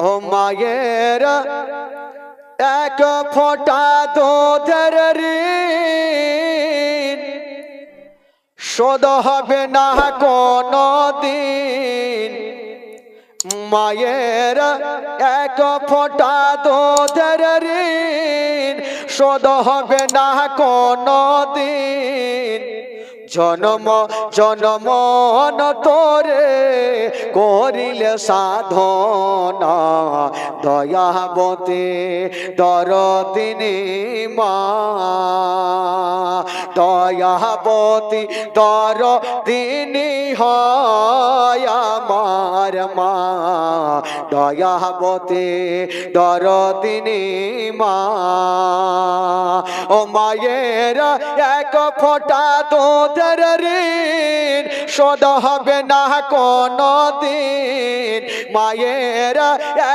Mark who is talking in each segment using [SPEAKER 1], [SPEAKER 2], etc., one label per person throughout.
[SPEAKER 1] ও মায়ের এক ফোঁটা দুধের ঋণ শোধ হবে না কোনো দিন। মায়ের এক ফোঁটা দুধের ঋণ শোধ হবে না কোনো দিন। জনম জনমন তোরে করিলে সাধনা দয়াবতী দরদিনী মা। দয়াবতী দরদিনী হয় আমার মা। দয়াবতী দরদিনী মা। ও মায়ের এক ফোঁটা দুধের ঋণ শোধ হবে না কোনো দিন। মায়ের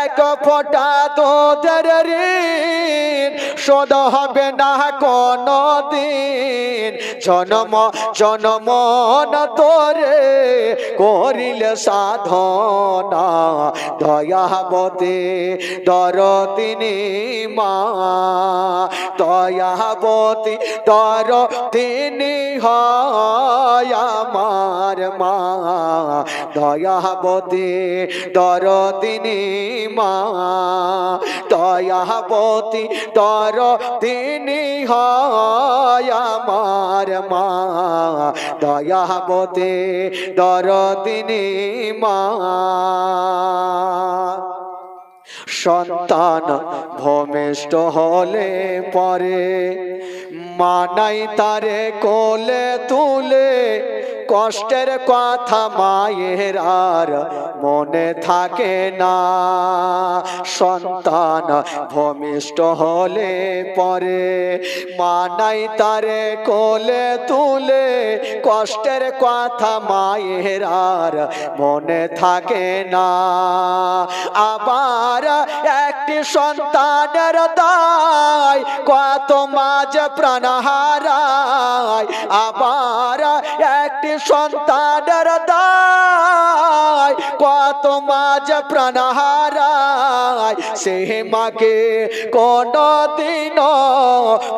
[SPEAKER 1] এক ফোঁটা দুধের ঋণ শোধ হবে না কোনো দিন। জনম জনমন তোরে করিলে সাধনা দয়াবতী দরদিনী মা। দয়াবতী দরদিনী হয় আমার মা। দয়াবতী দরদিনী মা। দয়াবতী দরদিনী হয় আমার মা। দয়াবতী দরদিনী মা। সন্তান ভূমিষ্ঠ হলে পরে মানাই তারে কোলে তুলে। কষ্টের কথা মায়ের আর মনে থাকে না। সন্তান ভূমিষ্ঠ হলে পরে মানাই তারে কোলে তুলে। কষ্টের কথা মায়ের আর মনে থাকে না। আবার একটি সন্তানের দায় কত মাঝ প্রাণ হারায়। আবার একটি সন্তানের দায় কত মাঝ প্রাণ হারায়। সে মাকে কোনদিন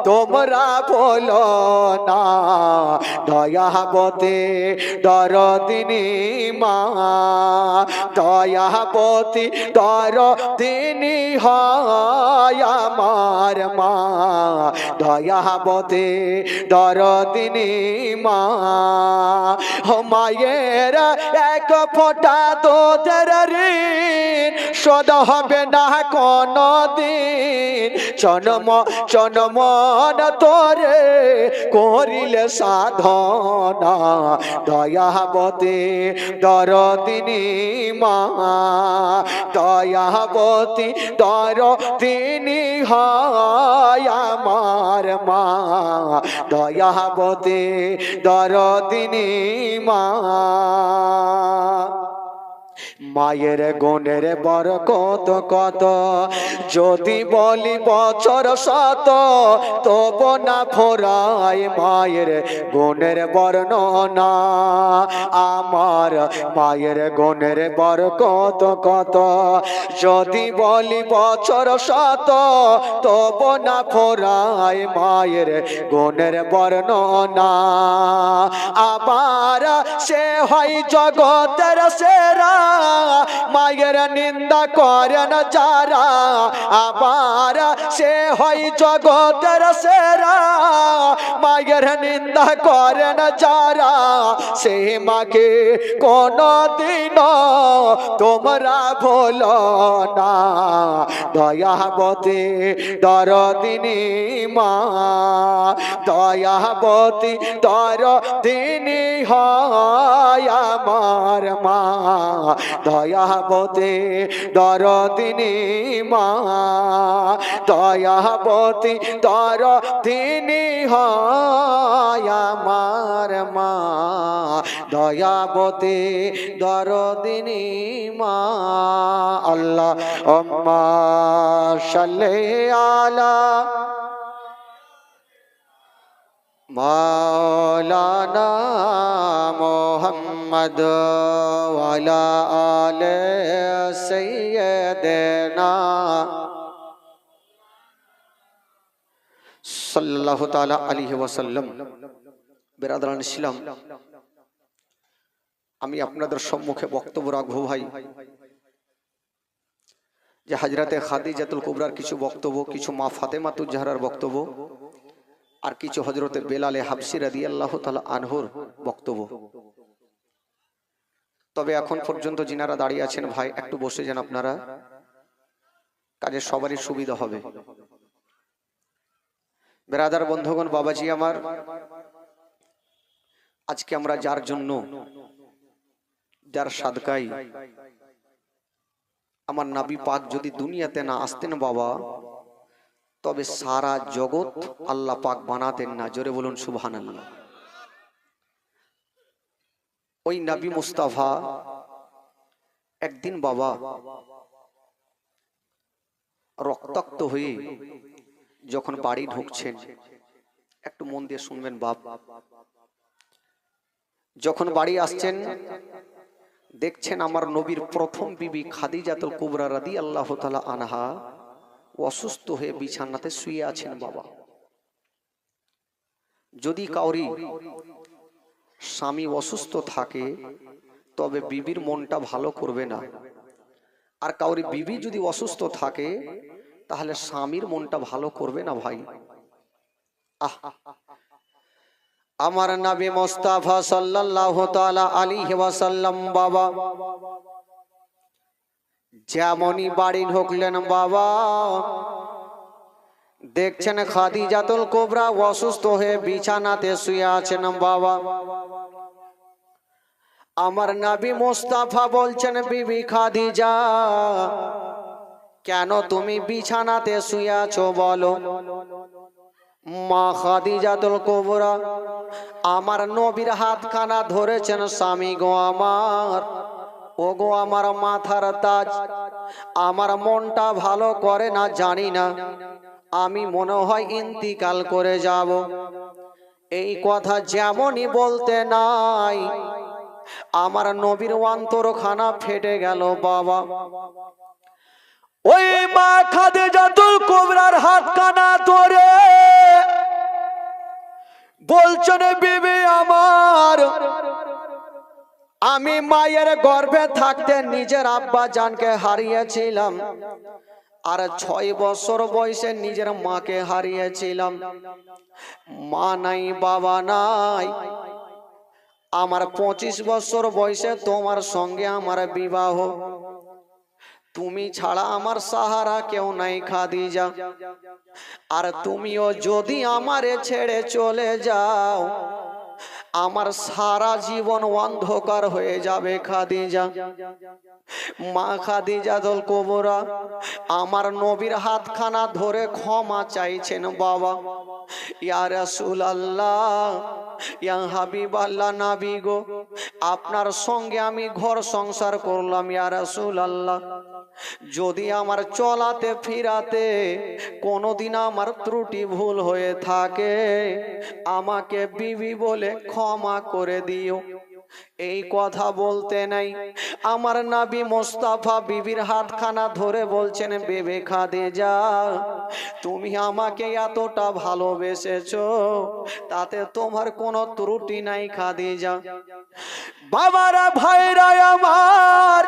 [SPEAKER 1] তোমরা বলো না দয়াবতী দরদিনী মা। দয়াবতী দরদিনী হয় আমার মা। দয়াবতী দরদিনী মা। ও মায়ের এক ফোঁটা দুধের ঋণ শোধ হবে না কোনো দিন। জনম জনমন তোরে করিলে সাধনা দয়াবতী দরদিনী মা। দয়াবতী দরদিনী হয় আমার মা। দয়াবতী দরদিনী মা। মায়ের গুণের বরকত কত যদি বলি বছর শত তব না ফোরায় মায়ের গুণের বর্ণনা। আমার মায়ের গুণের বরকত কত যদি বলি বছর শত তব না ফোরায় মায়ের গুণের বর্ণনা। আবার সে হয় জগতের সেরা মায়ের নিন্দা করেন যারা। আবার সে হয় জগতের সেরা মায়ের নিন্দা করেন যারা। সে মাকে কোনদিন তোমরা ভুলো না দয়াবতী দরদিনী মা। দয়াবতী দরদিনী হয় আমার মা। দয়াবতী দরদিনী মা। দয়াবতী দরদিনী হয় আমার মা। দয়াবতী দরদিনী মা। আল্লাহুম্মা সাল্লি আলা মাওলানা মুহাম্মদ ওয়ালা আলে সাইয়্যিদিনা সাল্লাল্লাহু তাআলা আলাইহি ওয়াসাল্লাম। বিরাদরান ইসলাম, আমি আপনাদের সম্মুখে বক্তব্য রাখবো ভাই যে হযরতে খাদিজাতুল কুবরার কিছু বক্তব্য, কিছু মা ফাতেমাতুজ জাহরার বক্তব্য, আর কিছু হযরতে বেলালে হাবশী রাদিয়াল্লাহু তাআলা আনহুর বক্তব্য। তবে এখন পর্যন্ত যিনারা দাঁড়িয়ে আছেন ভাই একটু বসে যান, আপনারা কাজে সবারই সুবিধা হবে। বেরাদার বন্ধুগণ, বাবাজি আমার, আজকে আমরা যার জন্য, যার সাদকাই আমার নবী পাক যদি দুনিয়াতে না আসতেন বাবা, তবে সারা জগৎ আল্লাহ পাক বানাতেন না। জোরে বলুন সুবহানাল্লাহ। ওই নবী মুস্তাফা একদিন বাবা রক্তাক্ত হয়ে যখন বাড়ি ঢুকছেন, একটু মন দিয়ে শুনবেন বাপ, যখন বাড়ি আসছেন দেখছেন আমার নবীর প্রথম বিবি খাদিজাতুল কুবরা রাদিয়াল্লাহু তাআলা আনহা অসুস্থ হয়ে বিছানাতে শুয়ে আছেন বাবা। যদি কাউরি স্বামী অসুস্থ থাকে তবে বিবির মনটা ভালো করবে না, আর কাউরি বিবি যদি অসুস্থ থাকে তাহলে স্বামীর মনটা ভালো করবে না ভাই। আমার নবী মুস্তাফা সাল্লাল্লাহু তাআলা আলাইহি ওয়াসাল্লাম বাবা যেমনই বাড়ি ঢুকলেন বাবা, দেখছেন খাদিজাতুল কুবরা অসুস্থ হয়ে বিছানাতে শুয়ে আছেন বাবা। আমার নবী মুস্তাফা বলছেন, বিবি খাদিজা, কেন তুমি বিছানাতে শুয়ে আছো বলো? মা খাদিজাতুল কুবরা আমার নবীর হাতখানা ধরেছেন, স্বামী গো আমার, ও গো আমার মাথার তাজ, আমার মনটা ভালো করে না, জানি না, আমি মনে হয় ইন্তিকাল করে যাব। এই কথা যেমনই বলতে নাই আমার নবীর অন্তরখানা ফেটে গেল বাবা। ওই মা খাদিজাতুল কুবরার হাতখানা ধরে বলছেন, বিবি আমার, আমি মায়ের গর্ভে থাকতে নিজের আব্বা জানকে হারিয়েছিলাম, আর 6 বছর বয়সে নিজের মাকে হারিয়েছিলাম। মা নাই, বাবা নাই। আমার 25 বছর বয়সে তোমার সঙ্গে আমার বিবাহ, তুমি ছাড়া আমার সাহারা কেউ নাই খাদিজা, আর তুমিও যদি আমারে ছেড়ে চলে যাও আমার সারা জীবন অন্ধকার হয়ে যাবে খাদিজা। মা খাদিজাতুল কুবরা আমার নবীর হাতখানা ধরে ক্ষমা চাইছেন বাবা। ইয়া রাসূলুল্লাহ, ইয়া হাবিবাল্লাহ, নবী গো, আপনার সঙ্গে আমি ঘর সংসার করলাম, ইয়া রাসূলুল্লাহ, যদি আমার চলাতে ফিরাতে কোনোদিন আমার ত্রুটি ভুল হয়ে থাকে আমাকে বিবি বলে ক্ষমা করে দিও। এই কথা বলতে নাই আমার নবী মুস্তাফা বিবির হাতখানা ধরে বলছেন, বিবি খাদিজা, তুমি আমাকে এতটা ভালোবেসেছো, তাতে তোমার কোনো ত্রুটি নাই খাদিজা। বাবারা, ভাইরা আমার,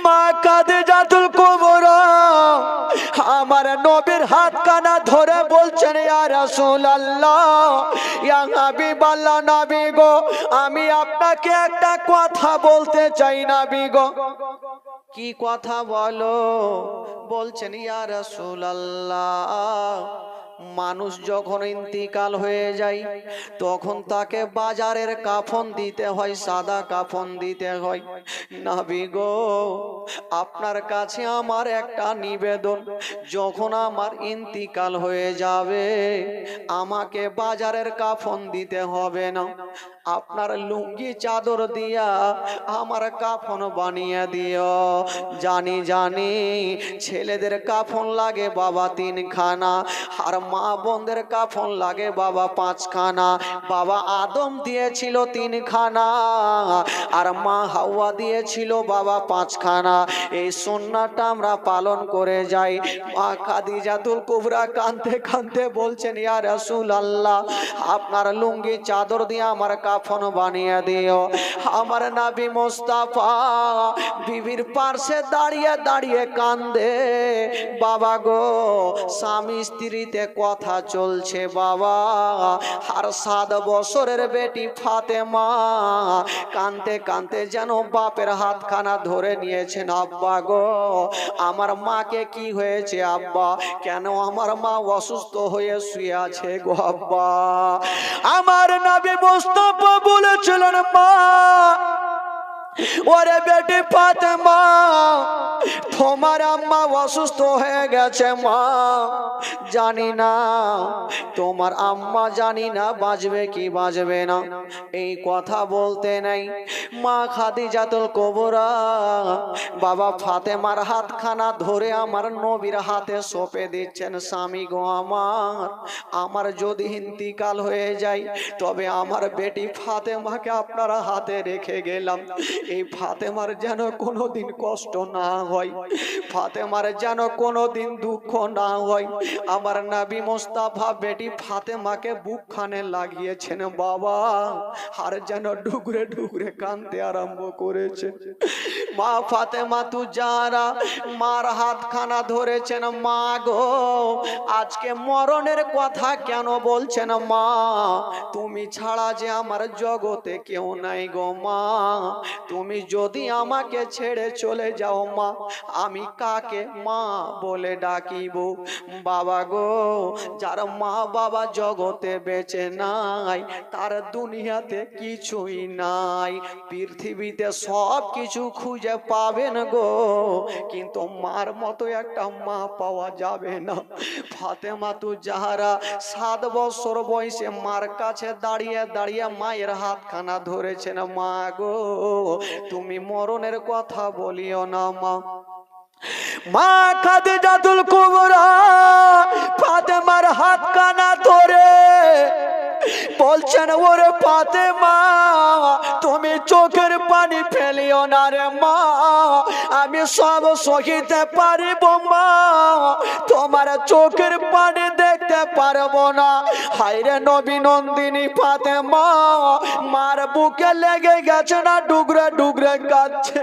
[SPEAKER 1] মা খাদিজাতুল কুবরা আমার নবীর হাতখানা ধরে বলছেন, ইয়া রাসূলুল্লাহ, ইয়া হাবিবাল্লাহ, নবী গো, আমি আপনাকে একটা কথা বলতে চাই নবী গো। কি কথা বলো? বলছেন, ইয়া রাসূলুল্লাহ, মানুষ যখন ইন্তিকাল হয়ে যায় তখন তাকে বাজারের কাফন দিতে হয়, সাদা কাফন দিতে হয়। নবী গো, আপনার কাছে আমার একটা নিবেদন, যখন আমার ইন্তিকাল হয়ে যাবে আমাকে বাজারের কাফন দিতে হবে না, আপনার লুঙ্গি চাদর দিয়া আমার কাফন বানিয়ে দিও। জানি জানি ছেলেদের কাফন লাগে বাবা 3 খানা, আর মা বোনদের কাফন লাগে বাবা 5 খানা। বাবা আদম দিয়েছিল 3 খানা, আর মা হাওয়া দিয়েছিল বাবা 5 খানা। এই সুন্নাহটা আমরা পালন করে যাই। মা খাদিজাতুল কুবরা কাঁদতে কাঁদতে বলছেন, ইয়া রাসূলুল্লাহ, আপনার লুঙ্গি চাদর দিয়ে আমার কাফন বানিয়ে দিও। আমার নবী মুস্তাফা বিবির পাশে দাঁড়িয়ে দাঁড়িয়ে কান্দে। বাবা গো, স্বামী স্ত্রীতে কথা চলছে বাবা, আর 7 বছরের বেটি ফাতেমা কাঁদতে কাঁদতে যেন বাপের হাতখানা ধরে নিয়েছেন। আব্বা গো, আমার মাকে কি হয়েছে আব্বা? কেন আমার মা অসুস্থ হয়ে শুয়ে আছে গো আব্বা? আমার নবী মুস্তাফা বলেছিলেন, মা, ওরে বেটি ফাতেমা, তোমার আম্মা অসুস্থ হয়ে গেছে মা, জানি না তোমার আম্মা জানি না বাঁচবে কি বাঁচবে না। এই কথা বলতে নাই মা খাদিজাতুল কুবরা বাবা ফাতেমার হাতখানা ধরে আমার নবীর হাতে সঁপে দিচ্ছেন, স্বামী গো আমার, আমার যদি ইন্তিকাল হয়ে যায় তবে আমার বেটি ফাতেমাকে আপনারা হাতে রেখে গেলাম। এই ফাতেমার যেন কোনোদিন কষ্ট না হয়, ফাতেমার যেন কোনোদিন দুঃখ না হয়। আমার নবী মুস্তাফা বেটি ফাতেমাকে বুকখানে লাগিয়েছেন বাবা, আর যেন ডুগরে ডুগরে কাঁদতে আরম্ভ করেছে। মা ফাতেমা তু যারা মার হাতখানা ধরেছেন, মা গো, আজকে মরণের কথা কেন বলছেন মা? তুমি ছাড়া যে আমার জগতে কেউ নাই গো মা, তুমি যদি আমাকে ছেড়ে চলে যাও মা, আমি কাকে মা বলে ডাকিব? বাবা গো, যার মা বাবা জগতে বেঁচে নাই তার দুনিয়াতে কিছুই নাই। পৃথিবীতে সব কিছু খুঁজে পাবেন গো, কিন্তু মার মতো একটা মা পাওয়া যাবে না। ফাতেমা তু যাহারা 7 বছর বয়সে মার কাছে দাঁড়িয়ে দাঁড়িয়ে মায়ের হাতখানা ধরেছেন, মা গো, তুমি মরণের কথা বলিও না মা। মা খাদিজাতুল কুবরা ফাতেমার হাতখানা ধরে বলছেন, ওরে ফাতেমা, তুমি চোখের পানি ফেলিও না রে মা, আমি সব সহিতে পারিব মা, তোমার চোখের পানি দেখতে পারবো না। হায়রে নবী নন্দিনী ফাতেমা মার বুকে লেগে গেছে না, ডুগরে ডুগরে কাঁদছে।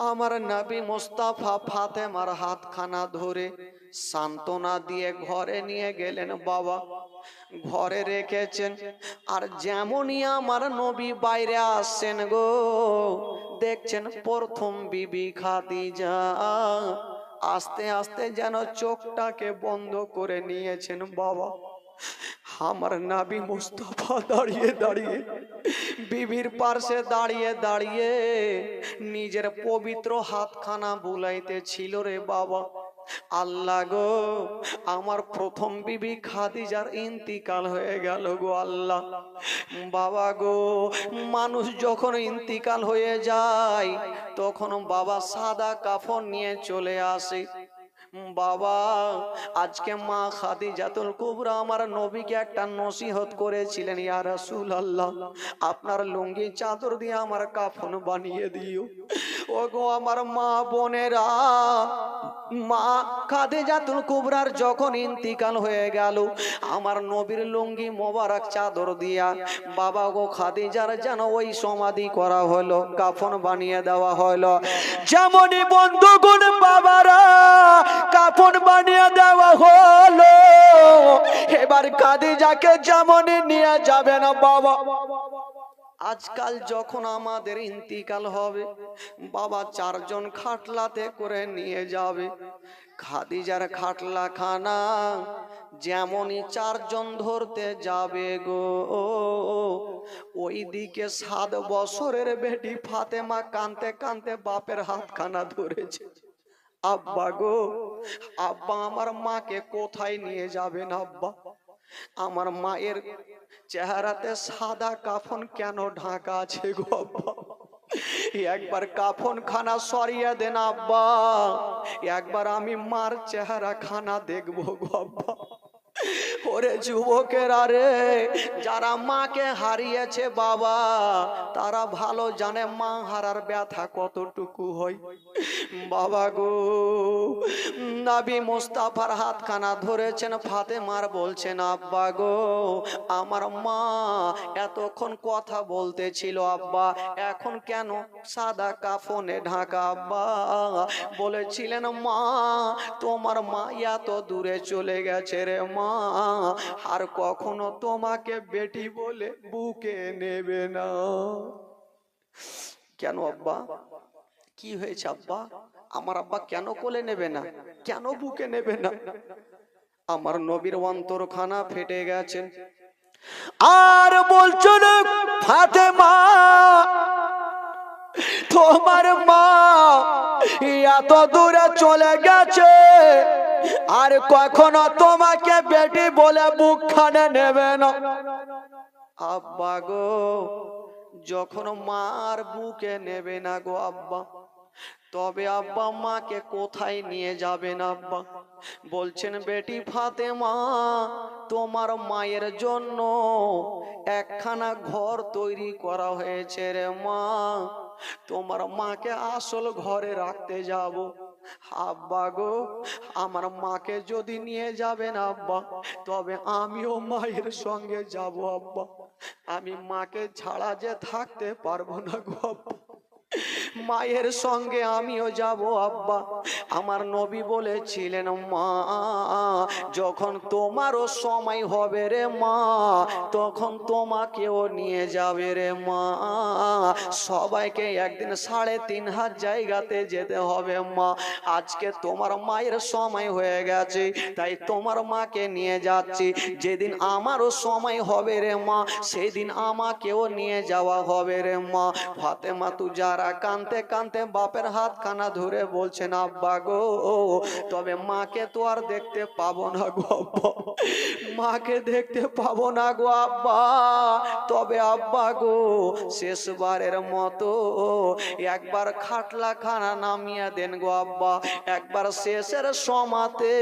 [SPEAKER 1] আমার নবী মুস্তাফা ফাতেমার হাতখানা ধরে সান্ত্বনা দিয়ে ঘরে নিয়ে গেলেন বাবা, ঘরে রেখেছেন। আর যেমনই আমার নবী বাইরে আসছেন গো, দেখছেন প্রথম বিবি খাদিজা আস্তে আস্তে যেন চোখটাকে বন্ধ করে নিয়েছেন বাবা। আমার নবী মুস্তাফা দাঁড়িয়ে দাঁড়িয়ে বিবির পাশে দাঁড়িয়ে দাঁড়িয়ে নিজের পবিত্র হাতখানা বুলাইতে ছিল রে বাবা। আল্লাহ গো, আমার প্রথম বিবি খাদিজার ইন্তিকাল হয়ে গেল গো আল্লাহ। বাবা গো, মানুষ যখন ইন্তিকাল হয়ে যায় তখন বাবা সাদা কাফন নিয়ে চলে আসে। বাবা, আজকে মা খাদিজাতুল কুবরা আমার নবীকে একটা নসিহত করেছিলেন, ইয়া রাসূলুল্লাহ, আপনার লুঙ্গি চাদর দিয়ে আমার কাফন বানিয়ে দিও। ও গো আমার মা বোনেরা, মা খাদিজাতুল কুবরার যখন ইন্তিকাল হয়ে গেল, আমার নবীর লুঙ্গি মোবারক চাদর দিয়া বাবা গো খাদিজার যেন ওই সমাধি করা হলো, কাফন বানিয়ে দেওয়া হলো। যেমনই বন্ধুগণ বাবারা কাফন বানিয়ে দেওয়া হলো, এবার খাদিজাকে যেমনই নিয়ে যাবেন বাবা, আজকাল যখন আমাদের ইন্তিকাল হবে, বাবা চারজন খাটলাতে করে নিয়ে যাবে। খাদিজার খাটলা খানা যেমনই চারজন ধরতে যাবে গো, ওইদিকে 7 বছরের বেটি ফাতেমা কাঁদতে কাঁদতে বাপের হাতখানা ধরেছে। আব্বা গো, আব্বা আমার মাকে কোথায় নিয়ে যাবেন আব্বা? আমার মায়ের চেহারাতে সাদা কাফন কেন ঢাকা আছে গো আব্বা? একবার কাফন খানা সরিয়ে দেন আব্বা, একবার আমি মার চেহারা খানা দেখবো গো আব্বা। ওরে যুবকেরা রে, যারা মাকে হারিয়েছে বাবা, তারা ভালো জানে মা হারার ব্যথা কতটুকু হয়। বাবা গো, নবী মুস্তাফার হাতখানা ধরেছেন ফাতেমার, বলছেন আব্বা গো, আমার মা এতক্ষণ কথা বলতেছিল আব্বা, এখন কেন সাদা কাফনে ঢাকা আব্বা? বলেছিলেন মা, তোমার মা এত দূরে চলে গেছে রে মা, আর কখনো তোমাকে বেটি বলে বুকে নেবে না। কেন আব্বা, কি হয়েছে আব্বা? আমার আব্বা কেন কোলে নেবে না, কেন বুকে নেবে না? আমার নবীর অন্তরখানা ফেটে গেছে। আর বলছো না ফাতেমা, তোমার মা এত দূরে চলে গেছে, আর কখনো তোমাকে বেটি বলে বুকখানে নেবে না। আব্বা গো, যখন মার বুকে নেবে না গো আব্বা, তবে আব্বা মাকে কোথায় নিয়ে যাবেন আব্বা? বলছেন বেটি ফাতেমা, তোমার মায়ের জন্য একখানা ঘর তৈরি করা হয়েছে রে মা, তোমার মাকে আসল ঘরে রাখতে যাব। আব্বা গো, আমার মাকে যদি নিয়ে যাবেন আব্বা, তবে আমিও মায়ের সঙ্গে যাব আব্বা, আমি মাকে ছাড়া যে থাকতে পারবো না গো আব্বা, মায়ের সঙ্গে আমিও যাব আব্বা। আমার নবী বলেছিলেন মা, যখন তোমারও সময় হবে রে মা, তখন তোমাকেও নিয়ে যাবে রে মা। সবাইকে একদিন 3.5 জায়গাতে যেতে হবে মা। আজকে তোমার মায়ের সময় হয়ে গেছে, তাই তোমার মাকে নিয়ে যাচ্ছি। যেদিন আমারও সময় হবে রে মা, সেদিন আমাকেও নিয়ে যাওয়া হবে রে মা। ফাতেমা তু যারা কানতে কানতে বাপের হাতখানা ধরে বলছেন আব্বা গো, তবে মাকে তো আর দেখতে পাবো না গো আব্বা, মাকে দেখতে পাবো না গো আব্বা, তবে আব্বা গো শেষবারের মতো একবার খাটলা খানা নামিয়ে দেন গো আব্বা, একবার শেষের সমাতে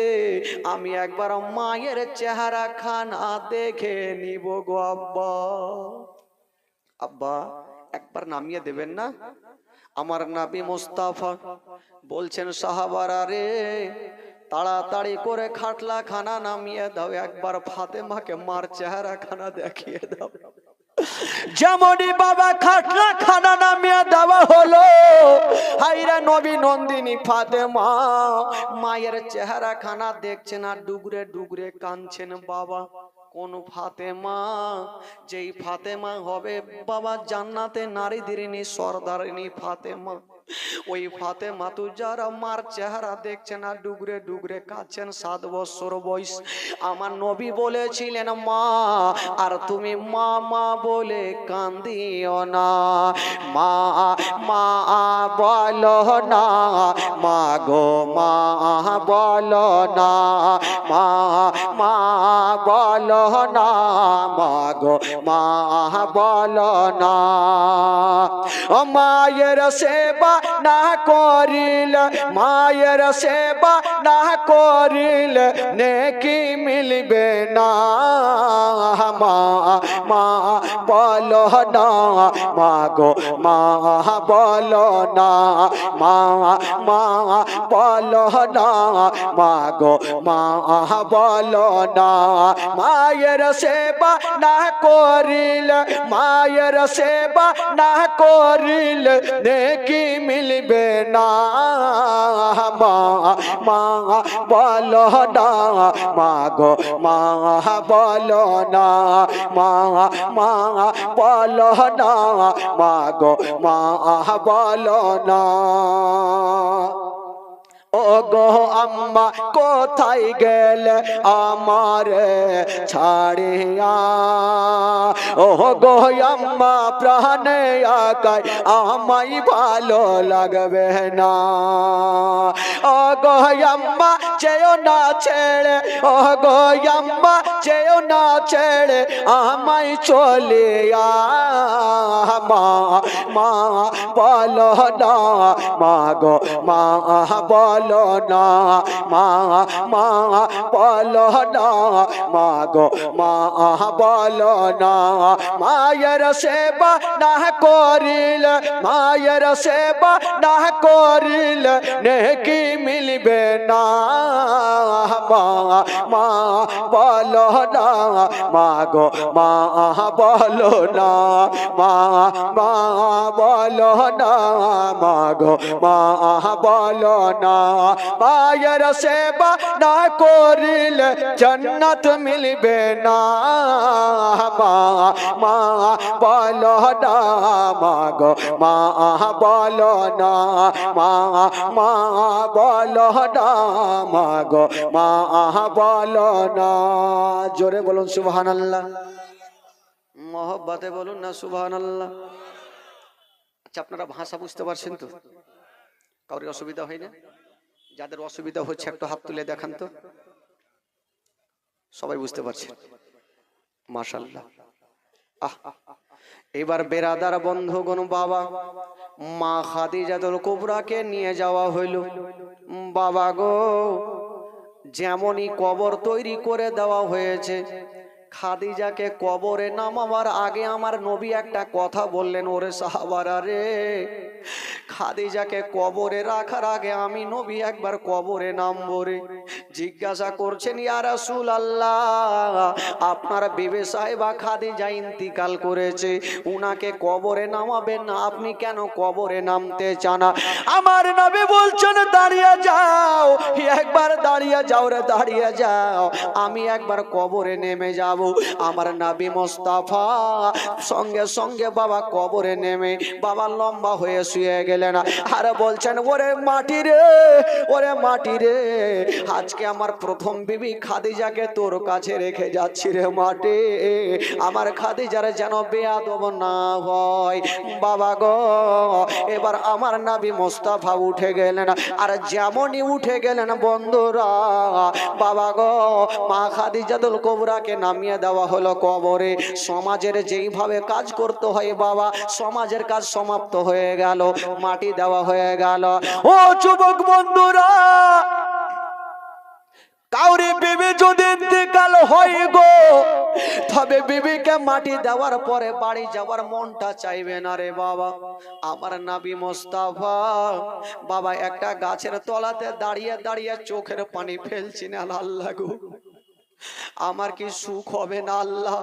[SPEAKER 1] আমি একবার মায়ের চেহারা খানা দেখে নিব গো আব্বা। আব্বা একবার নামিয়ে দেবেন না? আমার নবী মুস্তাফা বলছেন সাহাবারা রে, তাড়াতাড়ি করে খাটলা খানা নামিয়ে দাও, একবার ফাতেমাকে মার চেহারা খানা দেখিয়ে দাও। যেমনই বাবা খাটলা খানা নামিয়ে দেওয়া হলো, হাইরা নবী নন্দিনী ফাতেমা মায়ের চেহারা খানা দেখছেন আর ডুগরে ডুগরে কাঁদছেন। বাবা কোন ফাতেমা? যেই ফাতেমা হবে বাবা জান্নাতে নারীদের সর্দারিনী ফাতেমা, ওই ফাতেমা তো যারা মার চেহারা দেখছেন আর ডুগরে ডুগরে কাঁদছেন, 7 বছর বয়স। আমার নবী বলেছিলেন মা, আর তুমি মা মা বলে কান্দিও না, মা মা বলো না, মা গো মা বলো না, মা মা বলো না, মা গো মা বলো না। মায়ের সেবা না করিল, মায়ের সেবা না করিল নেকি মিলবে না, মা মা বলো না, মা গো মা বলো না, মা মা বলো না, মা গো মা বলো না। মায়ের সেবা না করিল, মায়ের সেবা না করিল নেকি মিলবে না, মা মা বলো না, মা গো মা বলো না। মা মা বলো না, মা গো মা বলো না। ও গো আম্মা কোথায় গেলে আমারে ছাড়িয়া, ও গো আম্মা প্রাণে আকায় আমায় ভালো লাগবে না। ও গো আম্মা যেও না ছেড়ে, ও গো আম্মা যেও না ছেড়ে আমায় চলিয়া, মা মা বলো না, মা গো মা বলো না, মা মা বলো না, মা গো মা বলো না। মায়ের সেবা না করিলে, মায়ের সেবা না করিলে নেকি মিলবে না, মা মা বলো না, মা গো মা বলো না, মা মা বলো না, মা গো মা বলো না। মায়ের সেবা না করিলে জান্নাত মিলবে না, মা মা বলো না, মা গো মা বলো না, মা মা বলো না, মা গো মা বলো না। জোরে বলুন সুবহানাল্লাহ, মহব্বতে বলুন না সুবহানাল্লাহ। আচ্ছা, আপনারা ভাষা বুঝতে পারছেন তো? কারোর অসুবিধা হয় না? যাদের অসুবিধা হচ্ছে একটু হাত তুলে দেখান তো। সবাই বুঝতে পারছেন? মাশাআল্লাহ। এবার বেরাদার বন্ধুগণ, বাবা মা খাদিজাতুল কুবরাকে নিয়ে যাওয়া হইল। বাবা গো, যেমনই কবর তৈরি করে দেওয়া হয়েছে, খাদিজাকে কবরে নামাবার আগে আমার নবী একটা কথা বললেন, ওরে সাহাবারা রে, খাদিজাকে কবরে রাখার আগে আমি নবী একবার কবরে নামবো রে। জিজ্ঞাসা করছেন, ইয়া রাসূলুল্লাহ, আপনার বিবি সাহেবা খাদিজা ইন্তিকাল করেছে, উনাকে কবরে নামাবেন না, আপনি কেন কবরে নামতে চান? আমার নবী বলছেন, দাঁড়িয়ে যাও, একবার দাঁড়িয়ে যাও রে, দাঁড়িয়ে যাও, আমি একবার কবরে নেমে যাব। আমার নবী মুস্তাফা সঙ্গে সঙ্গে বাবা কবরে নেমে বাবা লম্বা হয়ে শুয়ে গেলেন, আর বলছেন, ওরে মাটি রে, ওরে মাটি রে, আজকে আমার প্রথম বিবি খাদিজাকে তোর কাছে রেখে যাচ্ছি রে মাটি, আমার খাদিজার যেন বেয়াদব না হয়। বাবা গো, এবার আমার নবী মুস্তাফা উঠে গেলেন, আর যেমনই উঠে গেলেন বন্ধুরা, বাবা গো মা খাদিজাতুল কুবরাকে নামিয়ে দেওয়া হলো কবরে। সমাজের যেইভাবে কাজ করতে হয় বাবা, সমাজের কাজ সমাপ্ত হয়ে গেল, মাটি দেওয়া হয়ে গেল। ও যুবক বন্ধুরা, কাউরি বিবি যদি ইন্তিকাল হয় গো, তবে বিবিকে মাটি দেওয়ার পরে বাড়ি যাওয়ার মনটা চাইবে না রে বাবা। আমার নবী মুস্তাফা বাবা একটা গাছের তলাতে দাঁড়িয়ে দাঁড়িয়ে চোখের পানি ফেলছিলেন, আল্লাহ গো আমার কি সুখ হবে না আল্লাহ।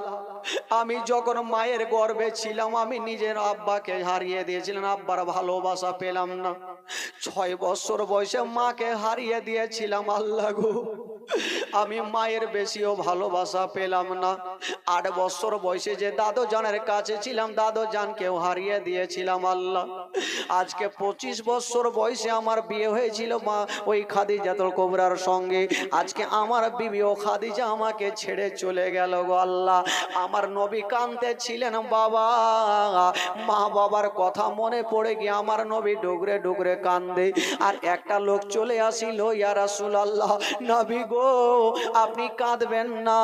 [SPEAKER 1] আমি যখন মায়ের গর্ভে ছিলাম, আমি নিজের আব্বাকে হারিয়ে দিয়েছিলাম, আব্বার ভালোবাসা পেলাম না। 6 বছর বয়সে মাকে হারিয়ে দিয়েছিলাম, আল্লাহ গো আমি মায়ের বেশিও ভালোবাসা পেলাম না। 8 বছর বয়সে যে দাদু জানের কাছে ছিলাম, দাদু জানকেও হারিয়ে দিয়েছিলাম আল্লাহ। আজকে 25 বছর বয়সে আমার বিয়ে হয়েছিল মা ওই খাদিজাতুল কুবরার সঙ্গে। আজকে আমার বিবি ও খাদিজা আমাকে ছেড়ে চলে গেল গো আল্লাহ। আমার নবী কাঁদতে ছিলেন বাবা, মা বাবার কথা মনে পড়ে গিয়ে আমার নবী ডুগরে ডুগরে কান্দে। আর একটা লোক চলে আসিল, ইয়া রাসূলুল্লাহ, নবী গো আপনি কাঁদবেন না,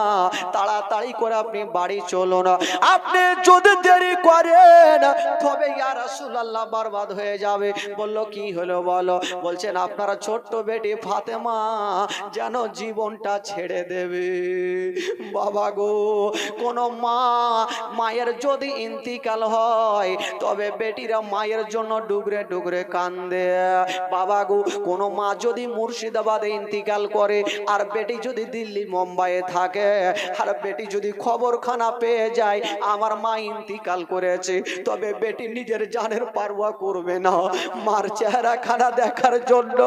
[SPEAKER 1] তাড়াতাড়ি করে আপনি বাড়ি চলুন, আপনি যদি দেরি করেন তবে ইয়া রাসূলুল্লাহ বরবাদ হয়ে যাবে। বলল, কি হলো বলো? বলছেন, আপনারা ছোট্ট বেটি ফাতেমা যেন জীবনটা ছেড়ে দেবে। বাবা গো, কোন মা মায়ের যদি ইন্তিকাল হয় তবে বেটিরা মায়ের জন্য ডুগরে ডুগরে কান্দে। বাবা গো, কোন মা যদি মুর্শিদাবাদে ইন্তিকাল করে আর আর বেটি যদি দিল্লি মুম্বাইয়ে থাকে, আর বেটি যদি খবরখানা পেয়ে যায় আমার মা ইন্তিকাল করেছে, তবে বেটি নিজের জানের পারওয়া করবে না। মার চেহারা খানা দেখার জন্য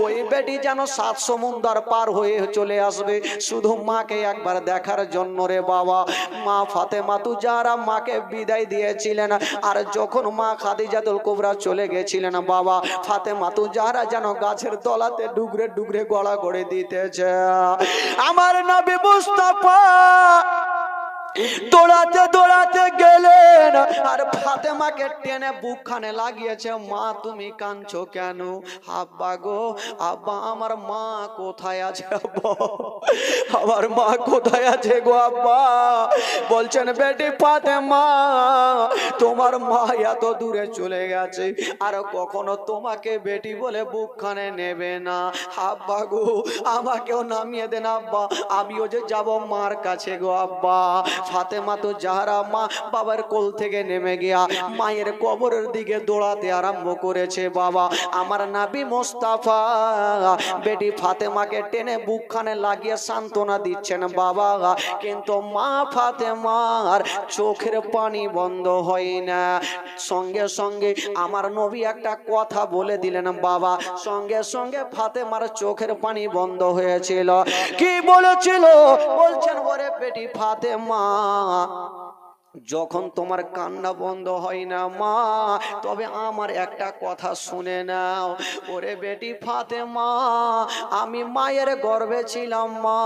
[SPEAKER 1] ওই বেটি যেন 7 সমুদ্র পার হয়ে চলে আসবে শুধু মাকে একবার দেখার জন্য রে বাবা। মা ফাতেমা তুজারা মাকে বিদায় দিয়েছিলেন, আর যখন মা খাদিজাতুল কুবরা চলে গেছিলেন বাবা, ফাতেমা তুজারা যেন গাছের তলাতে ডুগরে ডুগরে গলা করে দিতেছে। আমার নবী মুস্তাফা দৌড়াতে দৌড়াতে গেলেন আর ফাতেমাকে টেনে বুকখানে লাগিয়েছে। মা তুমি কাঁদছো কেন? আব্বা গো, আব্বা আমার মা কোথায় আছে? আব্বা আমার মা কোথায় আছে গো আব্বা? বলছেন বেটি ফাতেমা তোমার মা এত দূরে চলে গেছে, আর কখনো তোমাকে বেটি বলে বুকখানে নেবে না। আব্বা গো আমাকেও নামিয়ে দেন আব্বা, আমিও যে যাব মার কাছে গো আব্বা। ফাতেমা তো জাহরা মা বাবার কোল থেকে নেমে গিয়া মায়ের কবরের দিকে দৌড়াতে আরম্ভ করেছে বাবা। আমার নবী মুস্তাফা বেটি ফাতেমাকে টেনে বুকখানে লাগিয়ে সান্ত্বনা দিচ্ছেন বাবা, কিন্তু মা ফাতেমার চোখের পানি বন্ধ হয় না। সঙ্গে সঙ্গে আমার নবী একটা কথা বলে দিলেন বাবা, সঙ্গে সঙ্গে ফাতেমার চোখের পানি বন্ধ হয়েছিল। কি বলেছিল? বলছেন ওরে বেটি ফাতেমা, যখন তোমার কান্না বন্ধ হয় না মা, তবে আমার একটা কথা শুনে নাও। ওরে বেটি ফাতেমা, আমি মায়ের গর্ভে ছিলাম মা,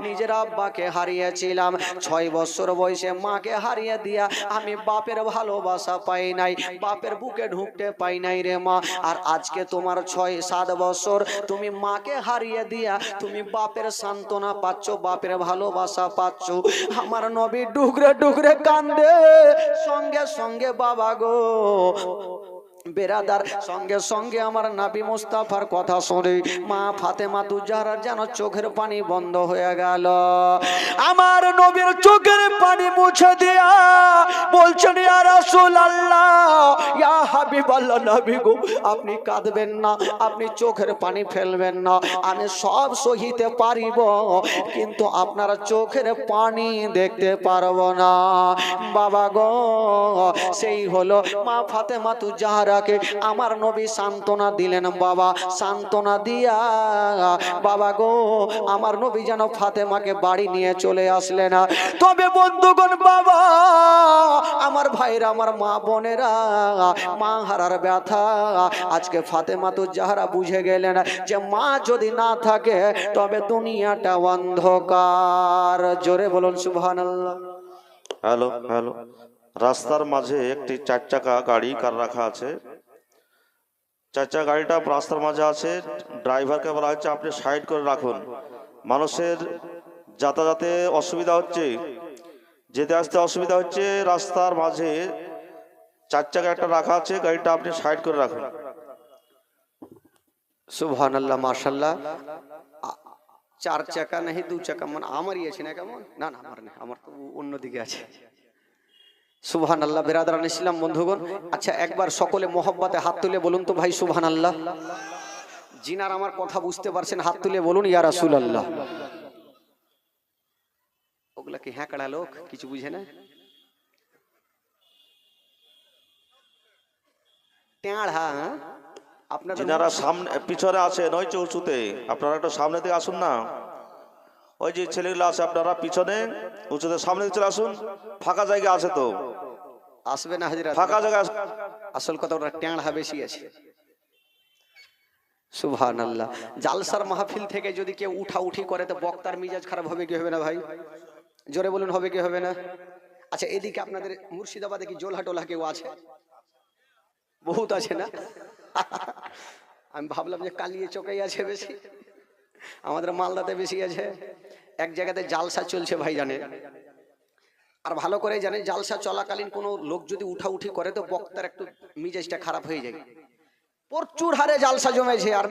[SPEAKER 1] নিজের আব্বাকে হারিয়েছিলাম। 6 বছর বয়সে মাকে হারিয়ে দিয়া আমি বাপের ভালোবাসা পাই নাই, বাপের বুকে ঢুকতে পাই নাই রে মা। আর আজকে তোমার 6-7 বছর তুমি মাকে হারিয়ে দিয়া তুমি বাপের সান্ত্বনা পাচ্ছ, বাপের ভালোবাসা পাচ্ছ। আমার নবী ডুগরে ডুগরে কান্দে। সঙ্গে সঙ্গে বাবা গো বেরাদার, সঙ্গে সঙ্গে আমার নবী মুস্তাফার কথা শুনে মা ফাতেমা তুজারার যেন চোখের পানি বন্ধ হয়ে গেল। আমার নবীর চোখের পানি মুছে দিয়া বলছেন ইয়া রাসূলুল্লাহ, ইয়া হাবিবাল্লাহ, নবী গো আপনি কাঁদবেন না, আপনি চোখের পানি ফেলবেন না, আমি সব সহিতে পারিব, কিন্তু আপনার চোখের পানি দেখতে পারবো না। বাবা গো সেই হলো মা ফাতেমা তুজারা আমার নবী সান্ত্বনা দিলেন বাবা। সান্ত্বনা দিয়া বাবা গো আমার নবী যেন ফাতেমাকে বাড়ি নিয়ে চলে আসলেন। তবে বন্ধুগণ বাবা আমার ভাইরা, আমার মা বোনেরা, মা হারার ব্যথা আজকে ফাতেমা তুজারা বুঝে গেলেন যে মা যদি না থাকে তবে দুনিয়াটা অন্ধকার। জোরে বলুন সুবহানাল্লাহ।
[SPEAKER 2] Hello hello. রাস্তার মাঝে একটি 4 চাকা গাড়ি কার রাখা আছে। 4 চাকা গাড়িটা রাস্তার মাঝে আছে, ড্রাইভারকে বলা হচ্ছে আপনি সাইড করে রাখুন, মানুষের যাতায়াতে অসুবিধা হচ্ছে, যেতে আসতে অসুবিধা হচ্ছে। রাস্তার মাঝে 4 চাকা একটা রাখা আছে, গাড়িটা আপনি সাইড করে রাখুন।
[SPEAKER 1] সুবহানাল্লাহ, মাশাআল্লাহ। 4 চাকা नहीं 2 চাকা, মানে আমারই আছে না? কেমন? না না আমার না, আমার তো অন্যদিকে আছে। সুবহানাল্লাহ। বিরাদরান ইসলাম বন্ধুগণ, আচ্ছা একবার সকলে মোহব্বতে হাত তুলে বলুন তো ভাই সুবহানাল্লাহ। জিনার আমার কথা বুঝতে পারছেন হাত তুলে বলুন ইয়া রাসূলুল্লাহ। ওগুলা কি হ্যাঁকড়া লোক, কিছু বুঝে না? টেঁড়া আপনাদের
[SPEAKER 2] যিনারা সামনে পিছনে আছেন ওই যে উঁচুতে, আপনারা একটু সামনে থেকে আসুন না। ওই যে ছেলেগুলো আছে আপনারা পিছনে উঁচুতে সামনে চলে আসুন, ফাঁকা জায়গা আছে তো।
[SPEAKER 1] আসবে না হাজিরা,
[SPEAKER 2] ফাঁকা জায়গা।
[SPEAKER 1] আসল কথা ওরা টেঁড়া বেশি আছে। সুবহানাল্লাহ। জালসার মাহফিল থেকে যদি কেউ উঠি করে তো বক্তার মিজাজ খারাপ হবে কি হবে না ভাই? জোরে বলুন হবে কি হবে না? আচ্ছা এদিকে আপনাদের মুর্শিদাবাদে কি জোলহা টোলা কেউ আছে? বহুত আছে না? আমি ভাবলাম যে কালিয়ে চোখেই আছে বেশি, আমাদের মালদাতে বেশি আছে। এক জায়গাতে জালসা চলছে ভাই জানেন, আর ভালো করে জানেন জালসা চলাকালীন কোনো লোক যদি উঠি করে তো বক্তার একটু মিজাজটা খারাপ হয়ে যায়। প্রচুর হারে জালসা জমেছে, আর